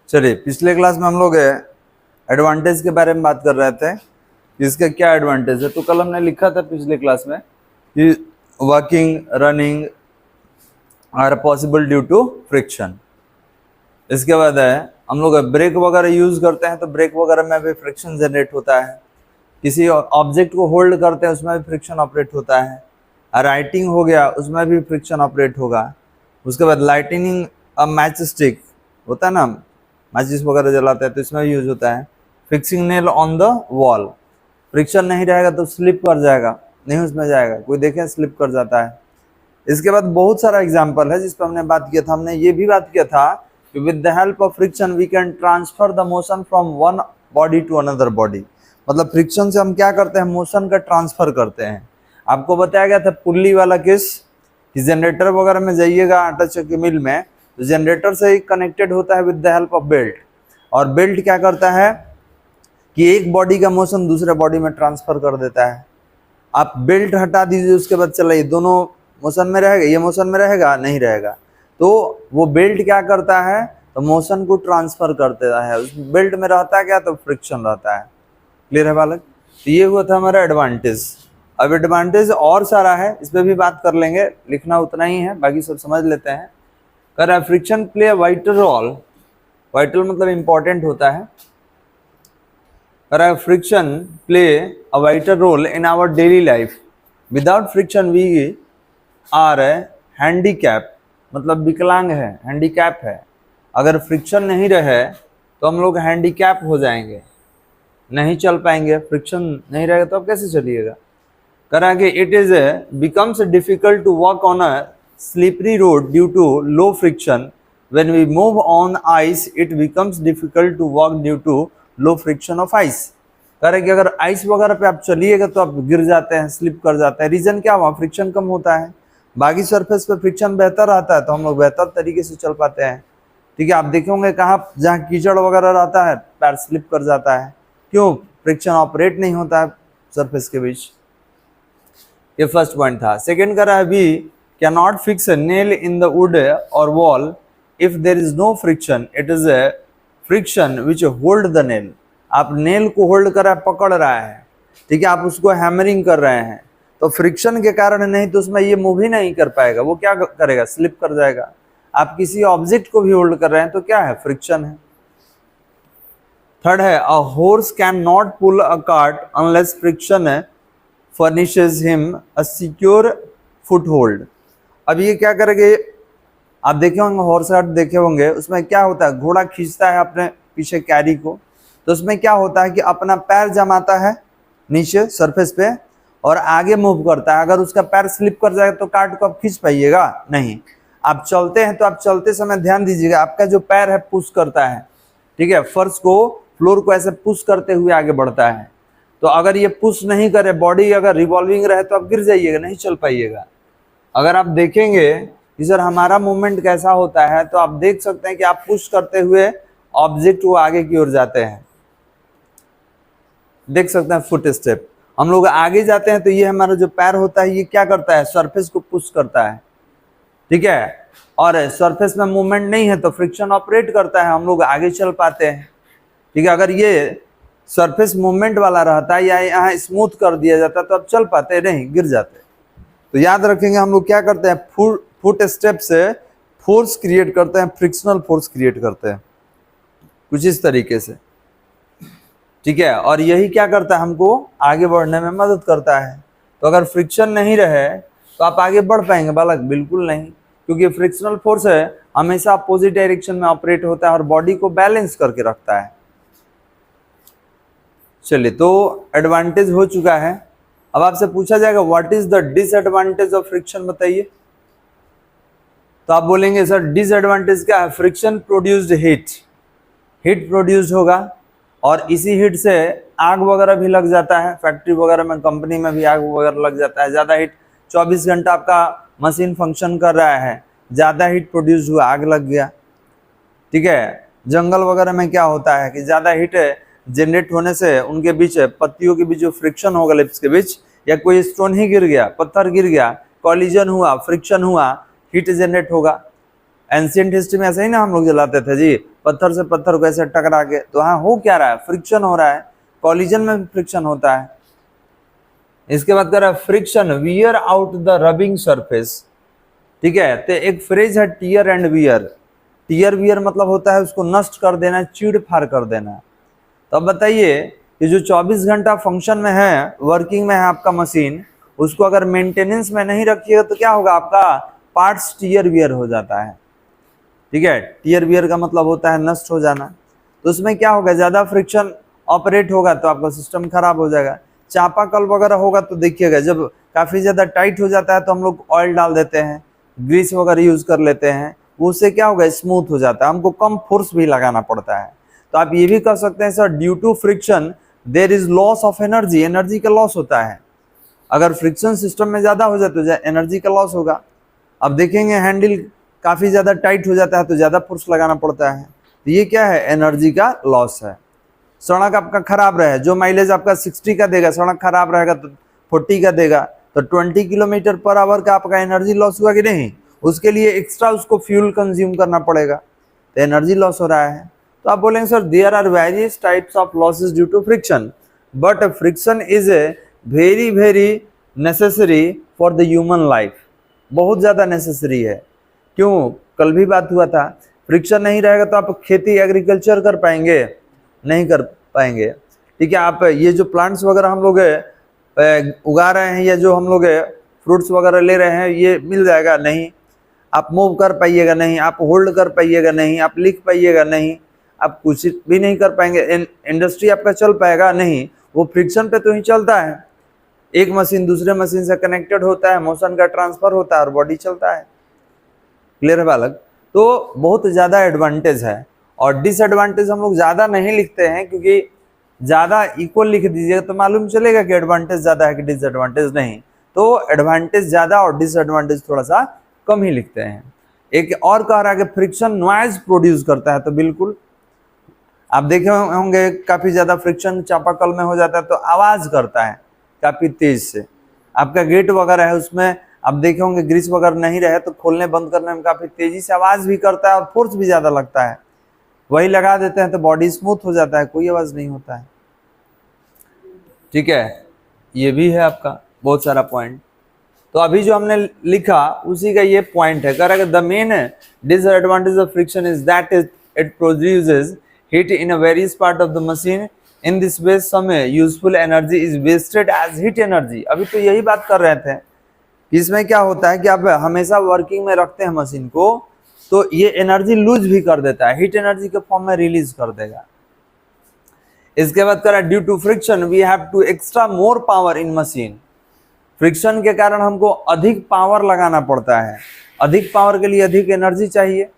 चलिए, पिछले क्लास में हम लोग एडवांटेज के बारे में बात कर रहे थे, इसका क्या एडवांटेज है। तो कल हमने लिखा था पिछले क्लास में कि working running are possible due to friction. इसके बाद है हम लोग ब्रेक वगैरह यूज करते हैं तो ब्रेक वगैरह में भी फ्रिक्शन जनरेट होता है। किसी ऑब्जेक्ट को होल्ड करते हैं उसमें भी फ्रिक्शन ऑपरेट होता है। राइटिंग हो गया उसमें भी फ्रिक्शन ऑपरेट होगा। उसके बाद लाइटनिंग मैच स्टिक होता है ना, मैचिस वगैरह जलाते हैं तो इसमें भी यूज होता है। Fixing nail on the wall, friction नहीं रहेगा तो स्लिप कर जाएगा, नहीं उसमें जाएगा, कोई देखे स्लिप कर जाता है। इसके बाद बहुत सारा एग्जाम्पल है जिस पर हमने बात किया था। हमने ये भी बात किया था कि with the help of friction we can transfer the motion from one body to another body. मतलब फ्रिक्शन से हम क्या करते हैं, मोशन का ट्रांसफर करते हैं। आपको बताया गया था पुल्ली वाला केस कि जनरेटर वगैरह में जाइएगा आटा चक्की मिल में तो जनरेटर से ही कनेक्टेड होता है with the help of belt, और बेल्ट क्या करता है कि एक बॉडी का मोशन दूसरे बॉडी में ट्रांसफर कर देता है। आप बेल्ट हटा दीजिए उसके बाद चलाइए, दोनों मोशन में रहेगा, ये मोशन में रहेगा नहीं रहेगा, तो वो बेल्ट क्या करता है तो मोशन को ट्रांसफर कर देता है। उस बेल्ट में रहता है क्या, तो फ्रिक्शन रहता है। क्लियर है बालक? तो ये हुआ था हमारा एडवांटेज। अब एडवांटेज और सारा है, इस पर भी बात कर लेंगे, लिखना उतना ही है, बाकी सब समझ लेते हैं। कर रहा है friction play a vital role, vital मतलब इंपॉर्टेंट होता है। कर रहा है friction play a vital role in our daily life, without friction we are handicap, मतलब विकलांग है, हैंडीकैप है। अगर फ्रिक्शन नहीं रहे तो हम लोग हैंडीकैप हो जाएंगे, नहीं चल पाएंगे। फ्रिक्शन नहीं रहेगा तो अब कैसे चलिएगा। करा कि it is becomes difficult to walk on a slippery road due to low friction, when we move on ice it becomes difficult to walk due to low friction of ice. कह कि अगर आइस वगैरह पे आप चलिएगा तो आप गिर जाते हैं, स्लिप कर जाते हैं। रीजन क्या हुआ, फ्रिक्शन कम होता है। बाकी सरफेस पे फ्रिक्शन बेहतर रहता है तो हम लोग बेहतर तरीके से चल पाते हैं। ठीक है, आप देखे होंगे कहाँ जहाँ कीचड़ वगैरह रहता है पैर स्लिप कर जाता है, क्यों, फ्रिक्शन ऑपरेट नहीं होता है सरफेस के बीच। ये फर्स्ट पॉइंट था। सेकेंड करा है we can not fix a nail in the wood और wall if there is no friction, it is a friction which hold the nail. आप नेल को होल्ड कर रहा है, पकड़ रहा है, ठीक है, आप उसको हैमरिंग कर रहे हैं तो फ्रिक्शन के कारण नहीं तो उसमें ये मूव ही नहीं कर पाएगा, वो क्या करेगा, स्लिप कर जाएगा। आप किसी ऑब्जेक्ट को भी होल्ड कर रहे हैं तो क्या है, फ्रिक्शन है। थर्ड है a horse can not pull a cart unless friction furnishes him a secure foothold. अब ये क्या करेंगे, आप देखे होंगे हॉर्स कार्ट देखे होंगे, उसमें क्या होता है, घोड़ा खींचता है अपने पीछे कैरी को, तो उसमें क्या होता है कि अपना पैर जमाता है नीचे सरफेस पे और आगे मूव करता है। अगर उसका पैर स्लिप कर जाएगा तो कार्ट को आप खींच पाइएगा नहीं। आप चलते हैं तो आप चलते समय ध्यान दीजिएगा, आपका जो पैर है पुश करता है, ठीक है, फर्श को, फ्लोर को ऐसे पुश करते हुए आगे बढ़ता है। तो अगर ये पुश नहीं करे, बॉडी अगर रिवॉल्विंग रहे तो आप गिर जाइएगा, नहीं चल पाइएगा। अगर आप देखेंगे कि सर हमारा मूवमेंट कैसा होता है तो आप देख सकते हैं कि आप पुश करते हुए ऑब्जेक्ट को आगे की ओर जाते हैं, देख सकते हैं फुट स्टेप। हम लोग आगे जाते हैं तो ये हमारा जो पैर होता है ये क्या करता है, सरफेस को पुश करता है, ठीक है, और सरफेस में मूवमेंट नहीं है तो फ्रिक्शन ऑपरेट करता है, हम लोग आगे चल पाते हैं। ठीक है, अगर ये सरफेस मूवमेंट वाला रहता है या यहाँ स्मूथ कर दिया जाता तो अब चल पाते नहीं, गिर जाते। तो याद रखेंगे हम लोग क्या करते हैं, फुट स्टेप से फोर्स क्रिएट करते हैं, फ्रिक्शनल फोर्स क्रिएट करते हैं कुछ इस तरीके से, ठीक है, और यही क्या करता है, हमको आगे बढ़ने में मदद करता है। तो अगर फ्रिक्शन नहीं रहे तो आप आगे बढ़ पाएंगे बालक, बिल्कुल नहीं, क्योंकि फ्रिक्शनल फोर्स है हमेशा अपोजिट डायरेक्शन में ऑपरेट होता है और बॉडी को बैलेंस करके रखता है। चलिए, तो एडवांटेज हो चुका है। अब आपसे पूछा जाएगा what is the disadvantage of friction, बताइए। तो आप बोलेंगे सर डिसएडवांटेज क्या है, friction produced heat, heat produced होगा और इसी हीट से आग वगैरह भी लग जाता है, फैक्ट्री वगैरह में, कंपनी में भी आग वगैरह लग जाता है। ज़्यादा हीट, 24 घंटा आपका मशीन फंक्शन कर रहा है, ज़्यादा हीट प्रोड्यूस हुआ, आग लग गया, ठीक है। जंगल वगैरह में क्या होता है कि ज़्यादा हीट जनरेट होने से उनके बीच, पत्तियों के बीच जो फ्रिक्शन होगा लिप्स के बीच, या कोई स्टोन ही गिर गया, पत्थर गिर गया, कॉलिजन हुआ, फ्रिक्शन हुआ, हीट जनरेट होगा। एंशिएंट हिस्ट्री में ऐसा ही ना हम लोग जलाते थे जी, पत्थर से पत्थर को ऐसे टकरा के, तो हाँ हो क्या रहा है, फ्रिक्शन हो रहा है, कॉलिजन में भी फ्रिक्शन होता है। इसके बाद कर रहा है friction wear out the rubbing surface, ठीक है। तो एक फ्रेज है tear and wear. Tear wear मतलब होता है उसको नष्ट कर देना, चीड़ फाड़ कर देना। तो अब बताइए कि जो 24 घंटा फंक्शन में है, वर्किंग में है आपका मशीन, उसको अगर मेंटेनेंस में नहीं रखिएगा तो क्या होगा, आपका पार्ट्स टीयर वियर हो जाता है, ठीक है। टीयर वियर का मतलब होता है नष्ट हो जाना। तो उसमें क्या होगा, ज्यादा फ्रिक्शन ऑपरेट होगा तो आपका सिस्टम खराब हो जाएगा। चापाकल वगैरह होगा तो देखिएगा जब काफी ज्यादा टाइट हो जाता है तो हम लोग ऑयल डाल देते हैं, ग्रीस वगैरह यूज कर लेते हैं, वो उससे क्या होगा, स्मूथ हो जाता है, हमको कम फोर्स भी लगाना पड़ता है। तो आप ये भी कर सकते हैं sir, due to friction there is loss of energy, energy का लॉस होता है। अगर फ्रिक्शन सिस्टम में ज्यादा हो जाए तो एनर्जी का लॉस होगा। अब देखेंगे हैंडल काफी ज्यादा टाइट हो जाता है तो ज्यादा फोर्स लगाना पड़ता है, तो ये क्या है, एनर्जी का लॉस है। सड़क आपका खराब रहे, जो माइलेज आपका 60 का देगा, सड़क खराब रहेगा तो 40 का देगा, तो 20 किलोमीटर पर आवर का आपका एनर्जी लॉस हुआ कि नहीं, उसके लिए एक्स्ट्रा उसको फ्यूल कंज्यूम करना पड़ेगा, तो एनर्जी लॉस हो रहा है। तो आप बोलेंगे sir there are various types of losses due to friction, but friction is a very very necessary for the human life, बहुत ज्यादा नेसेसरी है। क्यों, कल भी बात हुआ था, फ्रिक्शन नहीं रहेगा तो आप खेती एग्रीकल्चर कर पाएंगे, नहीं कर पाएंगे, ठीक है। आप ये जो प्लांट्स वगैरह हम लोग उगा रहे हैं या जो हम लोग फ्रूट्स वगैरह ले रहे हैं, ये मिल जाएगा नहीं, आप मूव कर पाइएगा नहीं, आप होल्ड कर पाइएगा नहीं, आप लिख पाइएगा नहीं, आप कुछ भी नहीं कर पाएंगे, इंडस्ट्री आपका चल पाएगा नहीं, वो फ्रिक्शन पे तो ही चलता है। एक मशीन दूसरे मशीन से कनेक्टेड होता है, मोशन का ट्रांसफर होता है और बॉडी चलता है। क्लियर है बालक? तो बहुत ज्यादा एडवांटेज है, और डिसएडवांटेज हम लोग ज्यादा नहीं लिखते हैं, क्योंकि ज्यादा इक्वल लिख दीजिएगा तो मालूम चलेगा कि एडवांटेज ज्यादा है कि डिसएडवांटेज नहीं, तो एडवांटेज ज्यादा और डिसएडवांटेज थोड़ा सा कम ही लिखते हैं। एक और कह रहा है कि फ्रिक्शन नॉइज प्रोड्यूस करता है, तो बिल्कुल आप देखे होंगे काफी ज्यादा फ्रिक्शन चापाकल में हो जाता है तो आवाज करता है काफी तेज से। आपका गेट वगैरह है उसमें आप देखे होंगे ग्रीस वगैरह नहीं रहे तो खोलने बंद करने में काफी तेजी से आवाज भी करता है और फोर्स भी ज्यादा लगता है, वही लगा देते हैं तो बॉडी स्मूथ हो जाता है, कोई आवाज नहीं होता है, ठीक है। ये भी है आपका बहुत सारा पॉइंट। तो अभी जो हमने लिखा उसी का ये पॉइंट है, कह रहा है the main disadvantage of friction is that it produces heat in a various part of the machine, in this way some useful energy is wasted as heat energy. अभी तो यही बात कर रहे थे कि इसमें क्या होता है कि आप हमेशा वर्किंग में रखते हैं मशीन को तो ये एनर्जी लूज भी कर देता है, हीट एनर्जी के फॉर्म में रिलीज कर देगा। इसके बाद कह रहा है due to friction we have to extra more power in machine, friction के कारण हमको अधिक पावर लगाना पड़ता है, अधिक पावर के लिए अधिक एनर्जी चाहिए।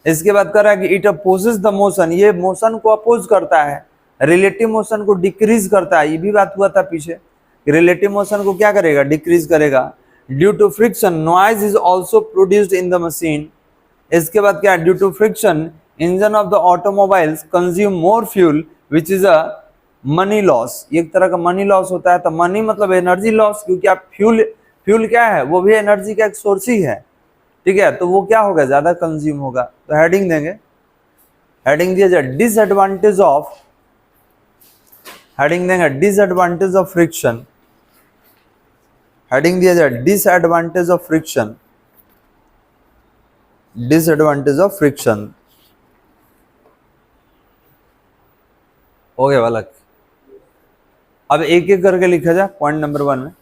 इसके बाद कह रहा है कि इट अपोजेस द मोशन, ये मोशन को अपोज करता है, रिलेटिव मोशन को डिक्रीज करता है, ये भी बात हुआ था पीछे, रिलेटिव मोशन को क्या करेगा, डिक्रीज करेगा। Due to friction noise is also produced in the machine. इसके बाद क्या, due to friction engine of the automobiles consume more fuel which is a money loss, एक तरह का मनी लॉस होता है। तो मनी मतलब एनर्जी लॉस, क्योंकि आप फ्यूल क्या है, वो भी एनर्जी का एक सोर्स ही है, ठीक है, तो वो क्या होगा, ज्यादा कंज्यूम होगा। तो हेडिंग देंगे, हेडिंग दिया जाए डिसएडवांटेज ऑफ, हेडिंग देंगे डिसएडवांटेज ऑफ फ्रिक्शन, हेडिंग दिया जाए disadvantage of friction, disadvantage of friction. हो गया बालक? अब एक एक करके लिखा जाए। पॉइंट नंबर 1 में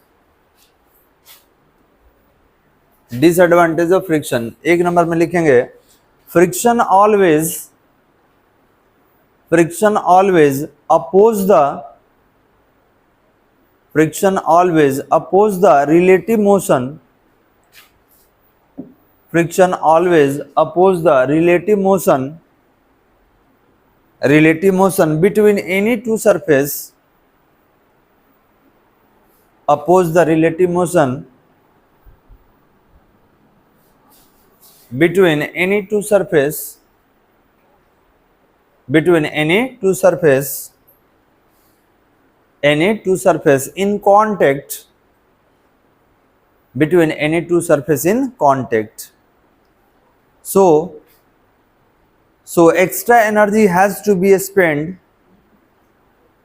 डिसएडवांटेज ऑफ फ्रिक्शन, एक नंबर में लिखेंगे friction always oppose the, friction always oppose the relative motion, friction always oppose the relative motion between any two surface, oppose the relative motion between any two surface, in contact, between any two surface in contact. So extra energy has to be spent.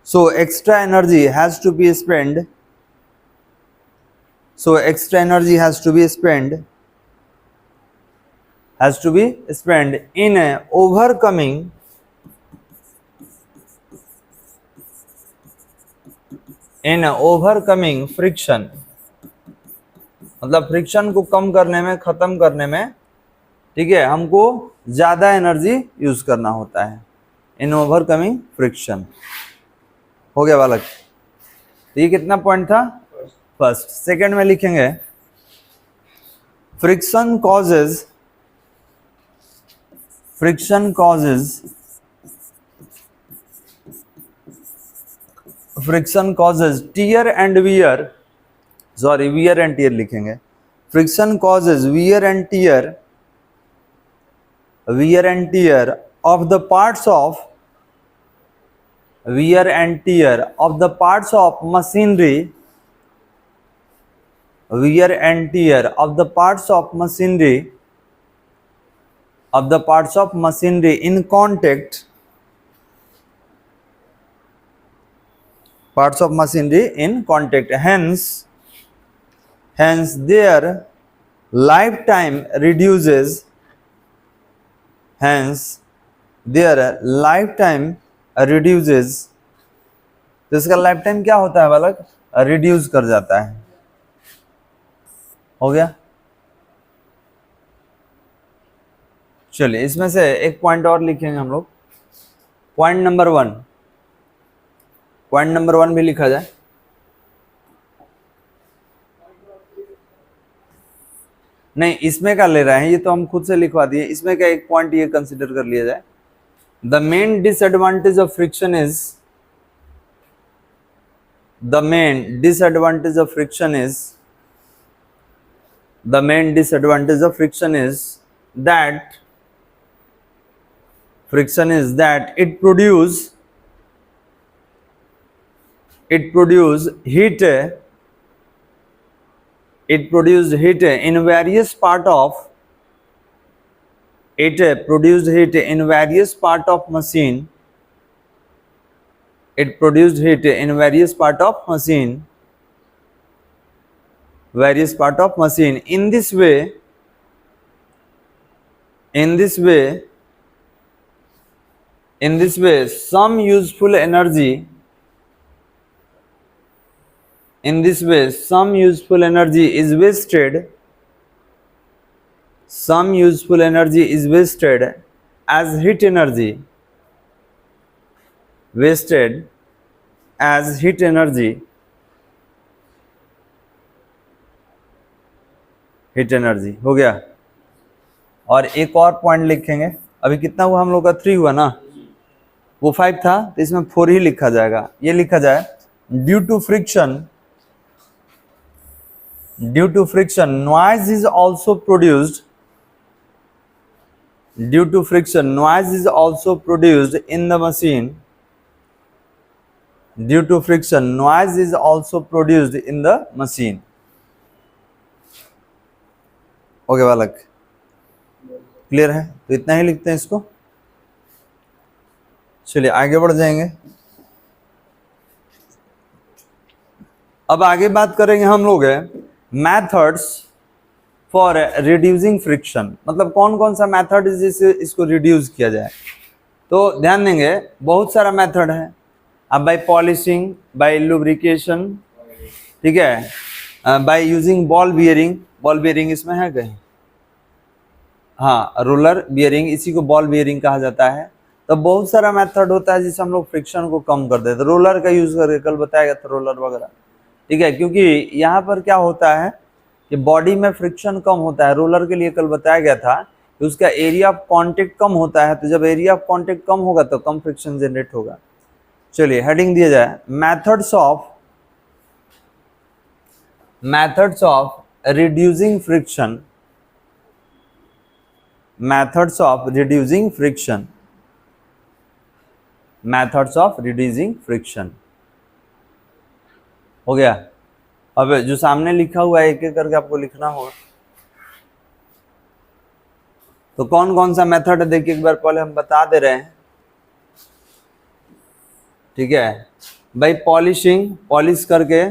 So extra energy has to be spent. So extra energy has to be spent. Has to be spent in overcoming. In overcoming friction. मतलब friction को कम करने में, खत्म करने में, ठीक है, हमको ज्यादा एनर्जी यूज करना होता है इन ओवरकमिंग फ्रिक्शन। हो गया बालक? ये कितना पॉइंट था? फर्स्ट। सेकंड में लिखेंगे friction causes tear and wear, sorry wear and tear लिखेंगे। Friction causes wear and tear of the parts of machinery, wear and tear of the parts of machinery in contact, hence their lifetime reduces, तो इसका life time क्या होता है बालक? Reduce कर जाता है। हो गया? चलिए इसमें से एक पॉइंट और लिखेंगे हम लोग। पॉइंट नंबर वन भी लिखा जाए। नहीं, इसमें क्या ले रहे हैं, ये तो हम खुद से लिखवा दिए। इसमें क्या एक पॉइंट ये कंसिडर कर लिया जाए। The main disadvantage of friction is that it produce heat in various part of machine. In this way some useful energy is wasted as heat energy. हो गया? और एक और पॉइंट लिखेंगे। अभी कितना हुआ हम लोग का? 3 हुआ ना, वो 5 था, तो इसमें 4 ही लिखा जाएगा। ये लिखा जाए due to friction noise is also produced in the machine. Okay बालक, क्लियर है? तो इतना ही लिखते हैं इसको। चलिए आगे बढ़ जाएंगे। अब आगे बात करेंगे हम लोग मेथड्स फॉर रिड्यूसिंग फ्रिक्शन, मतलब कौन कौन सा मेथड है जिससे इसको रिड्यूस किया जाए। तो ध्यान देंगे, बहुत सारा मेथड है। अब बाय पॉलिशिंग, बाय लुब्रिकेशन, ठीक है, बाय यूजिंग बॉल बियरिंग इसमें है कहीं? हाँ, रोलर बियरिंग, इसी को बॉल बियरिंग कहा जाता है। तो बहुत सारा मेथड होता है जिससे हम लोग फ्रिक्शन को कम कर देते हैं। रोलर का यूज करके, कल बताया गया था रोलर वगैरह, ठीक है, क्योंकि यहाँ पर क्या होता है कि बॉडी में फ्रिक्शन कम होता है। रोलर के लिए कल बताया गया था कि उसका एरिया ऑफ कांटेक्ट कम होता है, तो जब एरिया ऑफ कांटेक्ट कम होगा तो कम फ्रिक्शन जनरेट होगा। चलिए हेडिंग दिया जाए मेथड्स ऑफ रिड्यूसिंग फ्रिक्शन। हो गया? अब जो सामने लिखा हुआ है एक एक करके आपको लिखना होगा। तो कौन कौन सा मेथड है देखिए एक बार पहले हम बता दे रहे हैं, ठीक है। बाय पॉलिशिंग, पॉलिश करके,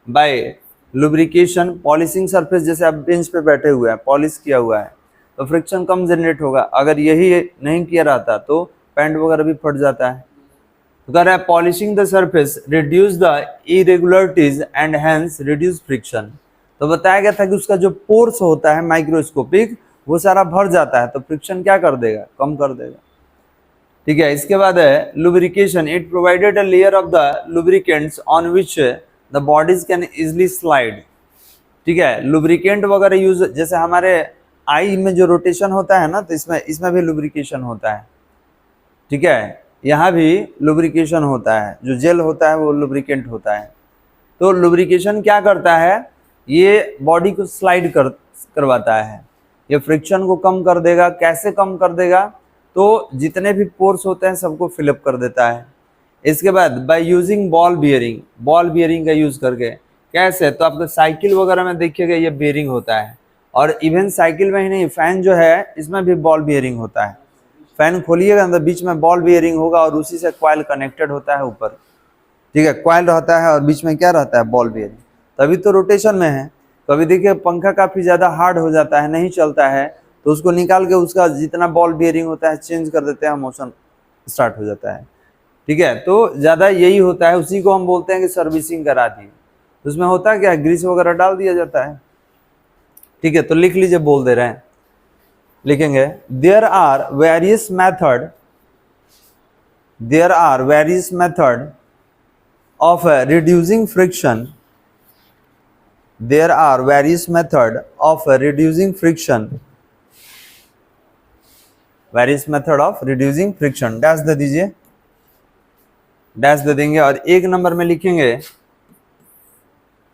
बाय लुब्रिकेशन, पॉलिशिंग सरफेस, जैसे आप बेंच पे बैठे हुए हैं, पॉलिश किया हुआ है तो फ्रिक्शन कम जनरेट होगा। अगर यही नहीं किया रहता तो पैंट वगैरह भी फट जाता है। तो कह रहा है polishing the surface reduce the irregularities and hence reduce friction. तो बताया गया था कि उसका जो पोर्स होता है माइक्रोस्कोपिक वो सारा भर जाता है, तो फ्रिक्शन क्या कर देगा, कम कर देगा, ठीक है। इसके बाद है lubrication, it provided a layer of the lubricants on which the bodies can easily slide, ठीक है। लुब्रिकेंट वगैरह यूज, जैसे हमारे आई में जो रोटेशन होता है ना, तो इसमें भी लुब्रिकेशन होता है, ठीक है। यहाँ भी लुब्रिकेशन होता है, जो जेल होता है वो लुब्रिकेंट होता है। तो लुब्रिकेशन क्या करता है, ये बॉडी को स्लाइड करवाता है, ये फ्रिक्शन को कम कर देगा। कैसे कम कर देगा, तो जितने भी पोर्स होते हैं सबको फिलअप कर देता है। इसके बाद by using ball bearing, ball bearing का यूज करके, कैसे, तो आपको साइकिल वगैरह में देखिएगा ये बियरिंग होता है, और इवन साइकिल में ही नहीं, फैन जो है इसमें भी बॉल बियरिंग होता है। फैन खोलिएगा अंदर बीच में बॉल बियरिंग होगा और उसी से कॉइल कनेक्टेड होता है ऊपर, ठीक है। कॉइल रहता है और बीच में क्या रहता है, बॉल बियरिंग, तभी तो रोटेशन में है। कभी देखिए पंखा काफी ज्यादा हार्ड हो जाता है, नहीं चलता है, तो उसको निकाल के उसका जितना बॉल बियरिंग होता है चेंज कर देते हैं, मोशन स्टार्ट हो जाता है, ठीक है। तो ज्यादा यही होता है, उसी को हम बोलते हैं कि सर्विसिंग करा दी। उसमें होता है क्या, ग्रीस वगैरह डाल दिया जाता है, ठीक है। तो लिख लीजिए, बोल दे रहे हैं, लिखेंगे there are various method, there are various method of reducing friction, there are various method of reducing friction, various method of reducing friction, dash दे दीजिए, डैश दे देंगे। और एक नंबर में लिखेंगे,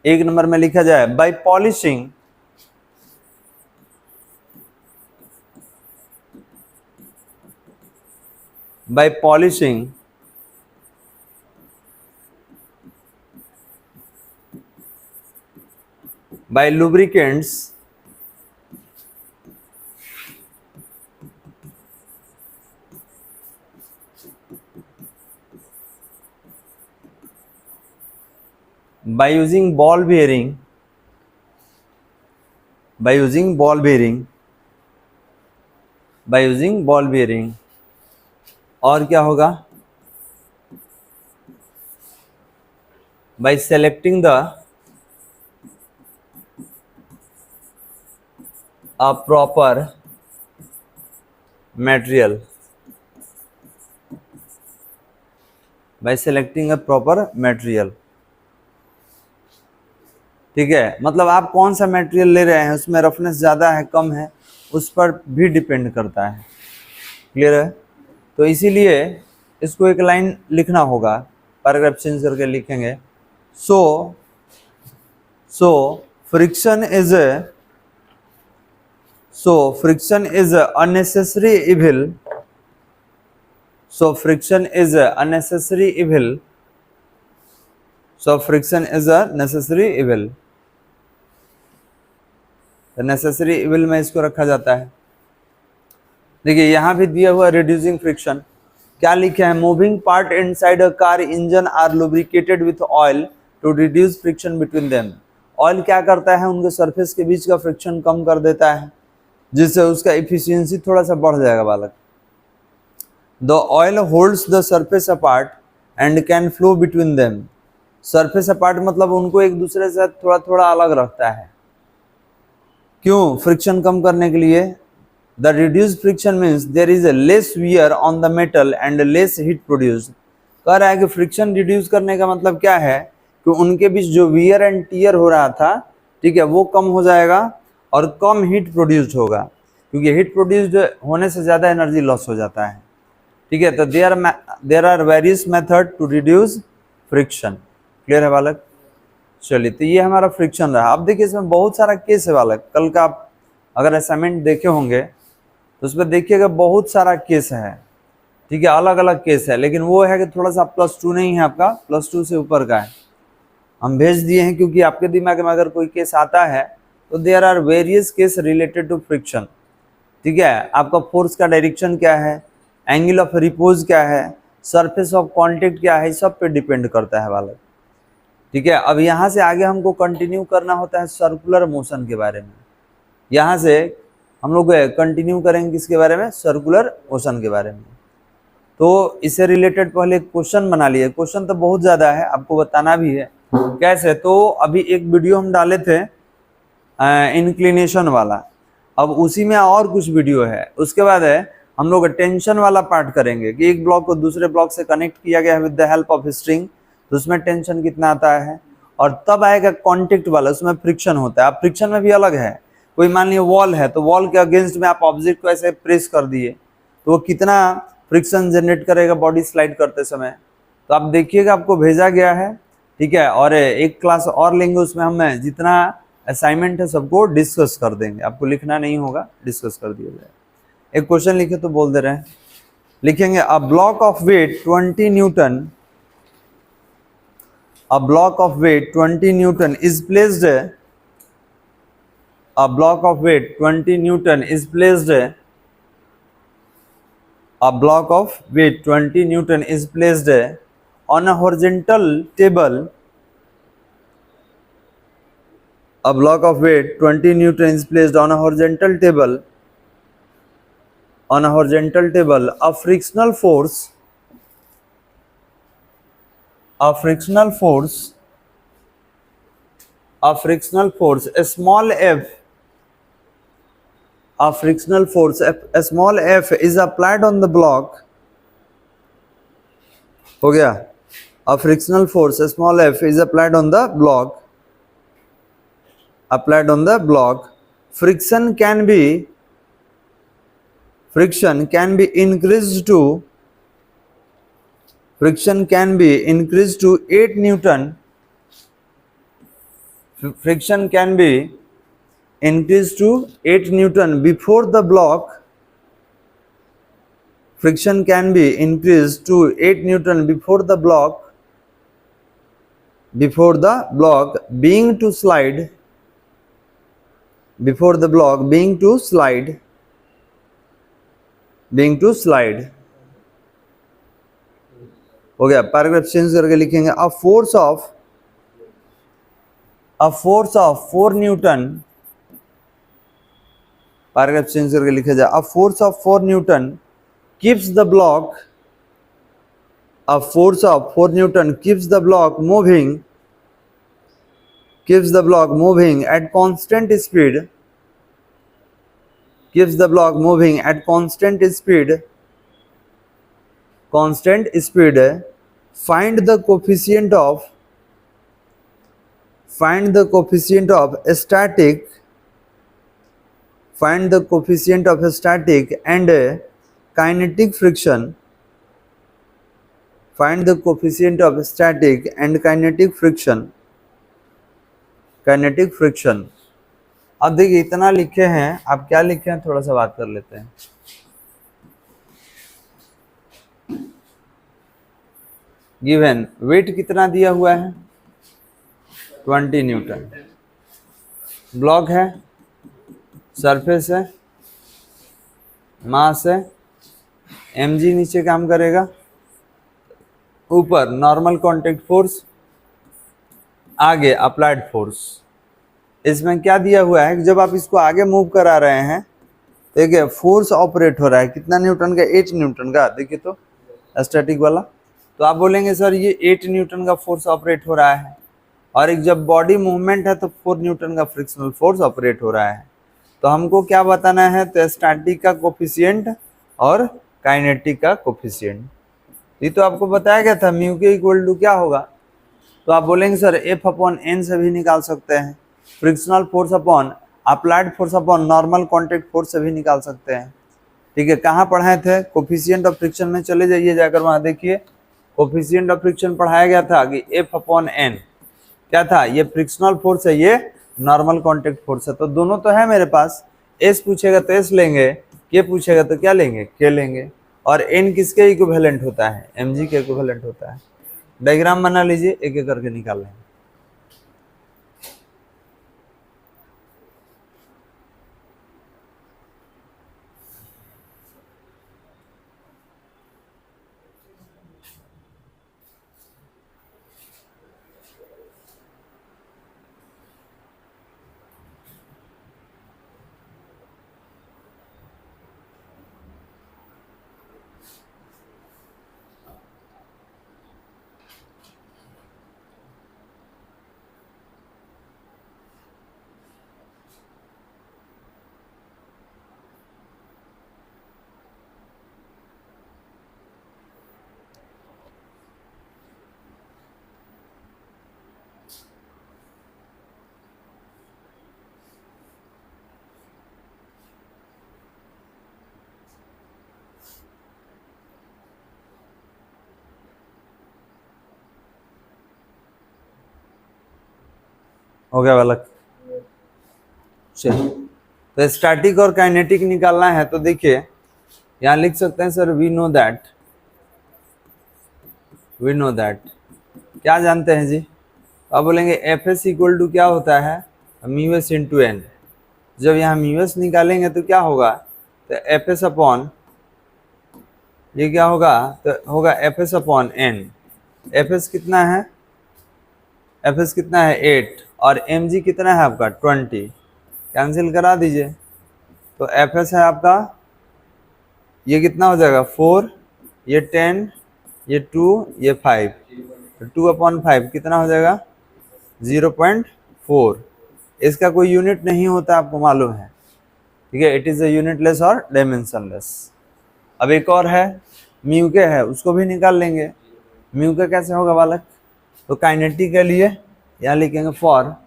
एक नंबर में लिखा जाए by polishing, by polishing by lubricants by using ball bearing, by using ball bearing, by using ball bearing, और क्या होगा, by selecting the a proper material, by selecting a proper material, ठीक है। मतलब आप कौन सा मटेरियल ले रहे हैं, उसमें रफनेस ज़्यादा है कम है, उस पर भी डिपेंड करता है, क्लियर है। तो इसीलिए इसको एक लाइन लिखना होगा, पैराग्राफ चेंज करके लिखेंगे, so friction is so friction is a unnecessary evil, so friction is a unnecessary evil, so friction is a necessary evil, तो necessary evil में इसको रखा जाता है। देखिए यहाँ भी दिया हुआ reducing friction, क्या लिखा है, moving part inside a car engine are lubricated with oil to reduce friction between them. Oil क्या करता है, उनके सरफेस के बीच का फ्रिक्शन कम कर देता है, जिससे उसका इफिशियंसी थोड़ा सा बढ़ जाएगा बालक। The oil holds the surface apart and can flow between them. Surface apart मतलब उनको एक दूसरे से थोड़ा थोड़ा अलग रखता है, क्यों, फ्रिक्शन कम करने के लिए। The reduce friction means there is a less wear on the metal and less heat produce. कह रहा है कि फ्रिक्शन रिड्यूस करने का मतलब क्या है, कि उनके बीच जो वियर एंड टीयर हो रहा था, ठीक है, वो कम हो जाएगा और कम हीट प्रोड्यूस्ड होगा, क्योंकि हीट प्रोड्यूस्ड होने से ज़्यादा एनर्जी लॉस हो जाता है, ठीक है। तो there are various method to reduce friction, clear है बालक। चलिए, तो ये हमारा फ्रिक्शन रहा। अब देखिए इसमें बहुत सारा केस है बालक, कल का आप अगर असाइनमेंट देखे होंगे तो उस पर देखिएगा बहुत सारा केस है, ठीक है, अलग अलग केस है, लेकिन वो है कि थोड़ा सा +2 नहीं है आपका, +2 से ऊपर का है, हम भेज दिए हैं, क्योंकि आपके दिमाग में अगर कोई केस आता है तो there are various case related to friction, ठीक है, आपका फोर्स का डायरेक्शन क्या है, एंगल ऑफ रिपोज क्या है, सरफेस ऑफ कांटेक्ट क्या है, सब पे डिपेंड करता है बालक। ठीक है, अब यहाँ से आगे हमको कंटिन्यू करना होता है सर्कुलर मोशन के बारे में। यहाँ से हम लोग कंटिन्यू करेंगे किसके बारे में, सर्कुलर मोशन के बारे में। तो इससे रिलेटेड पहले एक क्वेश्चन बना लिए। क्वेश्चन तो बहुत ज़्यादा है, आपको बताना भी है कैसे। तो अभी एक वीडियो हम डाले थे इंक्लिनेशन वाला, अब उसी में और कुछ वीडियो है। उसके बाद है हम लोग टेंशन वाला पार्ट करेंगे कि एक ब्लॉक को दूसरे ब्लॉक से कनेक्ट किया गया है with the help of string, तो उसमें टेंशन कितना आता है। और तब आएगा कॉन्टेक्ट वाला, उसमें फ्रिक्शन होता है। अब फ्रिक्शन में भी अलग है, कोई मान लिया वॉल है तो वॉल के अगेंस्ट में आप ऑब्जेक्ट को ऐसे प्रेस कर दिए तो वो कितना फ्रिक्शन जनरेट करेगा बॉडी स्लाइड करते समय। तो आप देखिएगा, आपको भेजा गया है। ठीक है, और एक क्लास और लेंगे, उसमें हम जितना असाइनमेंट है सबको डिस्कस कर देंगे, आपको लिखना नहीं होगा, डिस्कस कर दिया जाए। एक क्वेश्चन लिखे तो बोल दे रहे हैं, लिखेंगे a block of weight 20 newton, a block of weight 20 Newton is placed, a block of weight 20 Newton is placed, a block of weight 20 Newton is placed on a horizontal table, a block of weight 20 Newton is placed on a horizontal table, on a horizontal table, a frictional force, a frictional force, a frictional force, a small f, a frictional force, a small f is applied on the block, हो गया। a frictional force, a small f is applied on the block, applied on the block. Friction can be increased to, friction can be increased to 8 Newton, friction can be increased to 8 Newton before the block, friction can be increased to 8 Newton before the block being to slide, before the block being to slide, हो गया। Paragraph change करके लिखेंगे a force of 4 Newton, paragraph change करके लिखा जाए a force of 4 Newton keeps the block, a force of 4 Newton keeps the block moving at constant speed, keeps the block moving at constant speed, find the coefficient of static, find the coefficient of static and kinetic friction, find the coefficient of static and kinetic friction, अब देखिए इतना लिखे हैं, आप क्या लिखे हैं थोड़ा सा बात कर लेते हैं। गिवन वेट कितना दिया हुआ है 20 न्यूटन, ब्लॉक है, सरफेस है, मास है, mg नीचे काम करेगा, ऊपर नॉर्मल कांटेक्ट फोर्स, आगे अप्लाइड फोर्स। इसमें क्या दिया हुआ है कि जब आप इसको आगे मूव करा रहे हैं देखिए फोर्स ऑपरेट हो रहा है कितना न्यूटन का, 8 न्यूटन का। देखिए तो स्टैटिक वाला, तो आप बोलेंगे सर ये 8 न्यूटन का फोर्स ऑपरेट हो रहा है, और एक जब बॉडी मूवमेंट है तो 4 न्यूटन का फ्रिक्शनल फोर्स ऑपरेट हो रहा है। तो हमको क्या बताना है, तो स्टैटिक का कोफिशिएंट और काइनेटिक का कोफिशिएंट। ये तो आपको बताया गया था म्यू के इक्वल टू क्या होगा, तो आप बोलेंगे सर एफ अपॉन एन से भी निकाल सकते हैं, frictional force upon applied force upon normal contact force से भी निकाल सकते हैं। ठीक है, कहाँ पढ़ाए थे, कोफिशिएंट ऑफ फ्रिक्शन में चले जाइए, जाकर वहाँ देखिए कोफिशिएंट ऑफ फ्रिक्शन पढ़ाया गया था कि एफ अपॉन एन क्या था, ये फ्रिक्शनल फोर्स है, ये नॉर्मल कांटेक्ट फोर्स है। तो दोनों तो है मेरे पास, एस पूछेगा तो एस लेंगे, के पूछेगा तो क्या लेंगे, के लेंगे। और एन किसके इक्विवेलेंट होता है, एमजी के इक्विवेलेंट होता है। डायग्राम बना लीजिए, एक एक करके निकाल लेंगे। हो गया बालक। चलिए, तो स्टैटिक और काइनेटिक निकालना है तो देखिए यहाँ लिख सकते हैं सर वी नो दैट क्या जानते हैं जी। अब बोलेंगे एफ एस इक्वल टू क्या होता है, म्यू एस इंटू एन। जब यहाँ म्यू एस निकालेंगे तो क्या होगा, तो एफ एस अपॉन ये क्या होगा, तो होगा F S upon N. F S कितना है, एफ एस कितना है 8 और एम जी कितना है आपका 20, कैंसिल करा दीजिए। तो एफ एस है आपका ये कितना हो जाएगा 4, ये 10, ये 2, ये 5, तो 2/5 कितना हो जाएगा 0.4। इसका कोई यूनिट नहीं होता आपको मालूम है, ठीक है, इट इज अ यूनिटलेस और डायमेंशनलेस। अब एक और है म्यू के है, उसको भी निकाल लेंगे। म्यू का कैसे होगा बालक, तो काइनेटिक के लिए यहाँ लिखेंगे फॉर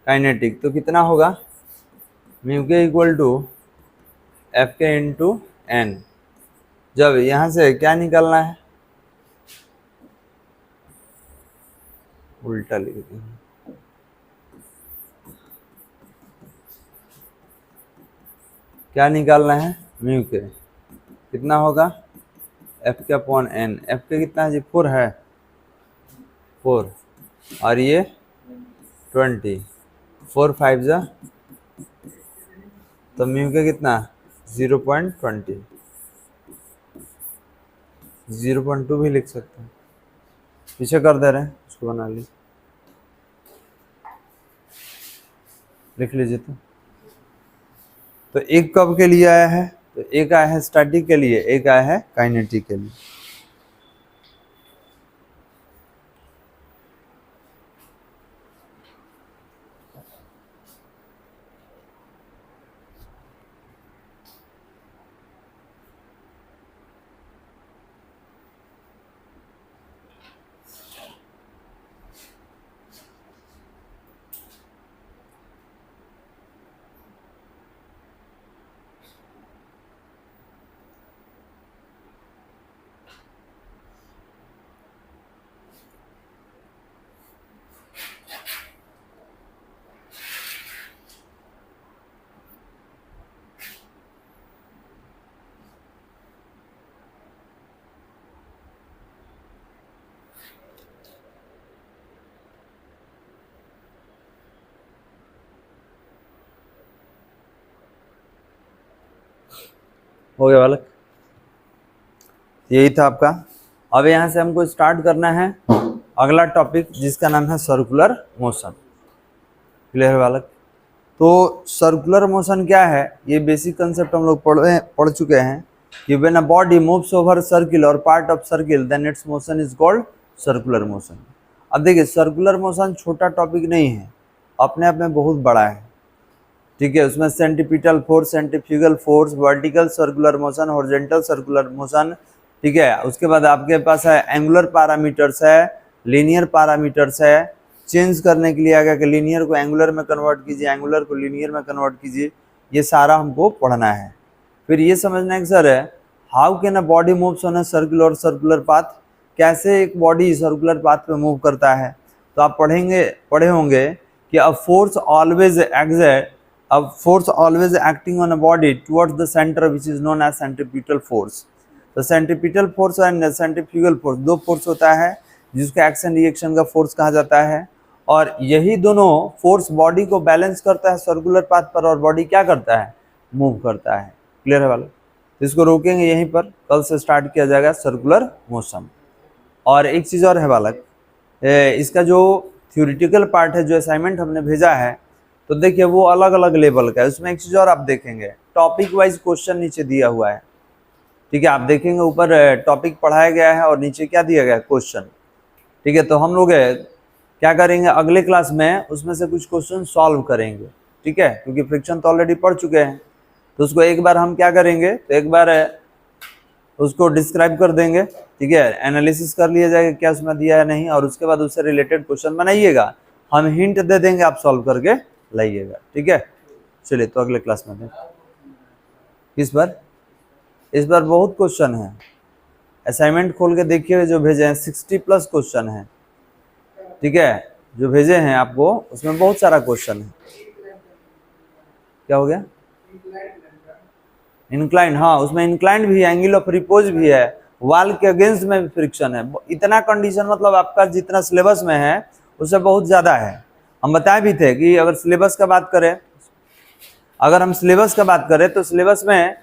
काइनेटिक तो कितना होगा म्यू के इक्वल टू एफ के इंटू एन। जब यहाँ से क्या निकालना है, उल्टा लिख देंगे, क्या निकालना है म्यू के कितना होगा एफ के अपॉन एन। एफ के कितना है जी 4 है, 4 और ये 20, 4 5 जा, तो म्यू के कितना 0.20, 0.2 भी लिख सकते हैं, पीछे कर दे रहे हैं उसको बना लिख लीजिए। तो एक कब के लिए आया है, तो एक आया है स्टैटिक के लिए, एक आया है काइनेटिक के लिए। हो गया बालक, यही था आपका। अब यहाँ से हमको स्टार्ट करना है अगला टॉपिक जिसका नाम है सर्कुलर मोशन। क्लियर है बालक। तो सर्कुलर मोशन क्या है, ये बेसिक कंसेप्ट हम लोग पढ़ चुके हैं कि when a body moves over circle और part of circle then its motion is called circular motion. अब देखिए सर्कुलर मोशन छोटा टॉपिक नहीं है, अपने आप में बहुत बड़ा है, ठीक है। उसमें centripetal force, centrifugal force, vertical circular motion, horizontal circular motion, ठीक है। उसके बाद आपके पास है एंगुलर पैरामीटर्स है, लीनियर पैरामीटर्स है। चेंज करने के लिए आगे कि लीनियर को एंगुलर में कन्वर्ट कीजिए, एंगुलर को लीनियर में कन्वर्ट कीजिए, ये सारा हमको पढ़ना है। फिर ये समझना है कि sir how can a body moves on a circular path, कैसे एक बॉडी सर्कुलर पाथ पे मूव करता है। तो आप पढ़े होंगे कि a force always acting on a body towards the centre which is known as centripetal force. तो centripetal force and centrifugal force दो फोर्स होता है जिसको एक्शन रिएक्शन का फोर्स कहा जाता है, और यही दोनों फोर्स बॉडी को बैलेंस करता है सर्कुलर पाथ पर, और बॉडी क्या करता है मूव करता है। क्लियर है वाला। तो इसको रोकेंगे यहीं पर, कल से स्टार्ट किया जाएगा सर्कुलर मोशन। और एक चीज़ और है बालक, इसका जो थ्योरेटिकल पार्ट है, जो असाइनमेंट हमने भेजा है, तो देखिए वो अलग अलग लेवल का है। उसमें एक चीज़ और आप देखेंगे, टॉपिक वाइज क्वेश्चन नीचे दिया हुआ है, ठीक है। आप देखेंगे ऊपर टॉपिक पढ़ाया गया है और नीचे क्या दिया गया है क्वेश्चन, ठीक है। तो हम लोग क्या करेंगे अगले क्लास में उसमें से कुछ क्वेश्चन सॉल्व करेंगे, ठीक है, क्योंकि फ्रिक्शन तो ऑलरेडी पढ़ चुके हैं। तो उसको एक बार हम क्या करेंगे, तो एक बार उसको डिस्क्राइब कर देंगे, ठीक है, एनालिसिस कर लिया जाएगा क्या उसमें दिया है नहीं, और उसके बाद उससे रिलेटेड क्वेश्चन बनाइएगा, हम हिंट दे देंगे, आप सॉल्व करके लाइएगा, ठीक है। चलिए तो अगले क्लास में किस पर इस बार बहुत क्वेश्चन है, असाइनमेंट खोल के देखिए जो भेजे हैं 60+ क्वेश्चन है, ठीक है, जो भेजे हैं आपको उसमें बहुत सारा क्वेश्चन है। क्या हो गया? इंक्लाइन, हाँ उसमें इंक्लाइन भी है, एंगल ऑफ रिपोज भी है, वॉल के अगेंस्ट में भी फ्रिक्शन है। इतना कंडीशन मतलब आपका जितना सिलेबस में है उससे बहुत ज्यादा है। हम बताए भी थे कि अगर सिलेबस का बात करें तो सिलेबस में